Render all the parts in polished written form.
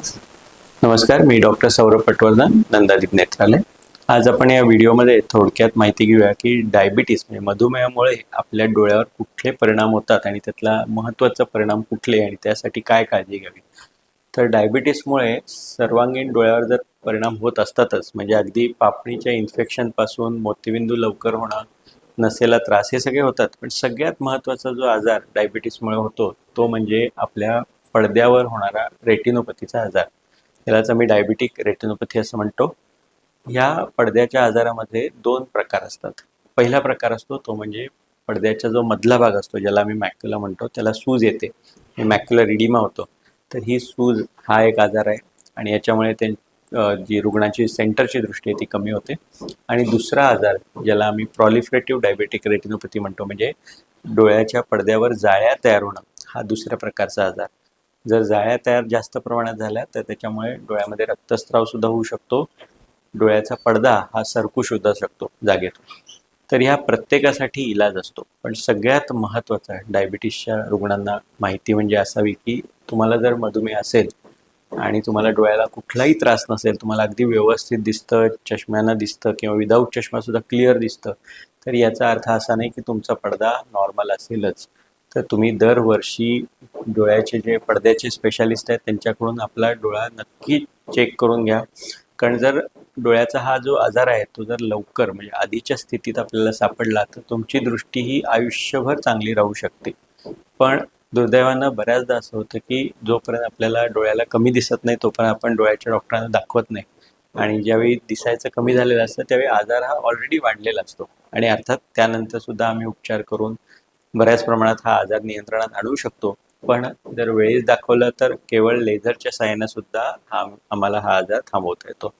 नमस्कार, मी डॉक्टर सौरभ पटवर्धन, नंदादीप नेत्रालय. आज आपण या व्हिडिओमध्ये थोडक्यात माहिती घेऊया की डायबिटीस म्हणजे मधुमेहामुळे आपल्या डोळ्यावर कुठले परिणाम होतात आणि त्यातला महत्त्वाचा परिणाम कुठले आणि त्यासाठी काय काळजी घ्यावी. तर डायबिटीसमुळे सर्वांगीण डोळ्यावर जर परिणाम होत असतातच, म्हणजे अगदी पापणीच्या इन्फेक्शनपासून मोतीबिंदू लवकर होणं, नसेला त्रास हे सगळे होतात. पण सगळ्यात महत्त्वाचा जो आजार डायबिटीसमुळे होतो तो म्हणजे आपल्या पडद्यावर होणारा रेटिनोपॅथीचा आजार. यालाच आम्ही डायबिटिक रेटिनोपॅथी असं म्हणतो. ह्या पडद्याच्या आजारामध्ये दोन प्रकार असतात. पहिला प्रकार असतो तो म्हणजे पडद्याचा जो मधला भाग असतो, ज्याला आम्ही मॅक्युला म्हणतो, त्याला सूज येते, मॅक्युलर इडिमा होतो. तर ही सूज हा एक आजार आहे आणि याच्यामुळे जी रुग्णाची सेंटरची दृष्टी आहे ती कमी होते. आणि दुसरा आजार ज्याला आम्ही प्रॉलिफरेटिव्ह डायबेटिक रेटिनोपॅथी म्हणतो, म्हणजे डोळ्याच्या पडद्यावर जाळ्या तयार होणं, हा दुसऱ्या प्रकारचा आजार. जर जाळ्या तयार जास्त प्रमाणात झाल्या तर त्याच्यामुळे डोळ्यामध्ये रक्तस्राव सुद्धा होऊ शकतो, डोळ्याचा पडदा हा सरकू सुद्धा शकतो जागेतून. तर ह्या प्रत्येकासाठी इलाज असतो, पण सगळ्यात महत्त्वाचं आहे डायबिटीसच्या रुग्णांना माहिती म्हणजे असावी की तुम्हाला जर मधुमेह असेल आणि तुम्हाला डोळ्याला कुठलाही त्रास नसेल, तुम्हाला अगदी व्यवस्थित दिसतं, चष्म्यानं दिसतं किंवा विदाऊट चष्मासुद्धा क्लिअर दिसतं, तर याचा अर्थ असा नाही की तुमचा पडदा नॉर्मल असेलच. तर तुम्ही दरवर्षी डोळ्याचे जे पडद्याचे स्पेशालिस्ट आहेत त्यांच्याकडून आपला डोळा नक्की चेक करून घ्या. कारण जर डोळ्याचा हा जो आजार आहे तो जर लवकर म्हणजे आधीच्या स्थितीत आपल्याला सापडला तर तुमची दृष्टी ही आयुष्यभर चांगली राहू शकते. पण दुर्दैवानं बऱ्याचदा असं होतं की जोपर्यंत आपल्याला डोळ्याला कमी दिसत नाही तोपर्यंत आपण डोळ्याच्या डॉक्टरांना दाखवत नाही, आणि ज्यावेळी दिसायचं कमी झालेलं असतं त्यावेळी आजार हा ऑलरेडी वाढलेला असतो. आणि अर्थात त्यानंतर सुद्धा आम्ही उपचार करून बऱ्याच प्रमाणात हा आजार नियंत्रणात आणू शकतो. पण जर वेळेस दाखवलं तर केवळ लेझरच्या साहाय्याने सुद्धा आम्हाला हा आजार थांबवता येतो.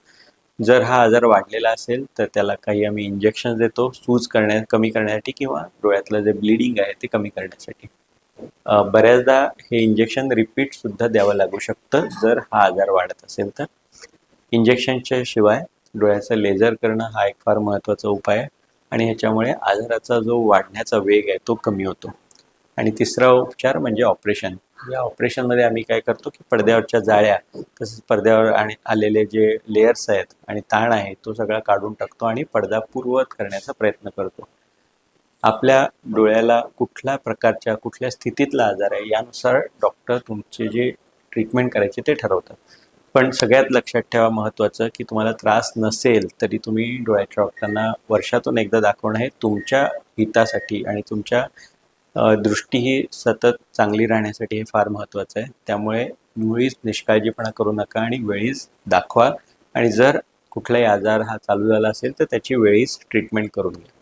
जर हा आजार वाढलेला असेल तर त्याला काही आम्ही इंजेक्शन देतो सूज कमी करण्यासाठी किंवा डोळ्यातलं जे ब्लिडिंग आहे ते कमी करण्यासाठी. बऱ्याचदा हे इंजेक्शन रिपीट सुद्धा द्यावं लागू शकतं जर हा आजार वाढत असेल तर. इंजेक्शनच्या शिवाय डोळ्याचं लेझर करणं हा एक फार महत्त्वाचा उपाय आहे आणि ह्याच्यामुळे आजाराचा जो वाढण्याचा वेग आहे तो कमी होतो. आणि तिसरा उपचार म्हणजे ऑपरेशन. या ऑपरेशनमध्ये आम्ही काय करतो की पडद्यावरच्या जाळ्या, तसंच पडद्यावर आणि आलेले जे लेयर्स आहेत आणि ताण आहे तो सगळा काढून टाकतो आणि पडदा पूर्ववत करण्याचा प्रयत्न करतो. आपल्या डोळ्याला कुठल्या प्रकारच्या कुठल्या स्थितीतला आजार आहे यानुसार डॉक्टर तुमचे जे ट्रीटमेंट करायचे ते ठरवतात. पण सगळ्यात लक्षात ठेवा महत्त्वाचं की तुम्हाला त्रास नसेल तरी तुम्ही डोळ्याच्या डॉक्टरांना वर्षातून एकदा दाखवणं हे तुमच्या हितासाठी आणि तुमच्या दृष्टी ही सतत चांगली राहण्यासाठी हे फार महत्त्वाचं आहे. त्यामुळे मुळीच निष्काळजीपणा करू नका आणि वेळीच दाखवा. आणि जर कुठलाही आजार हा चालू झाला असेल तर त्याची वेळीच ट्रीटमेंट करून घ्या.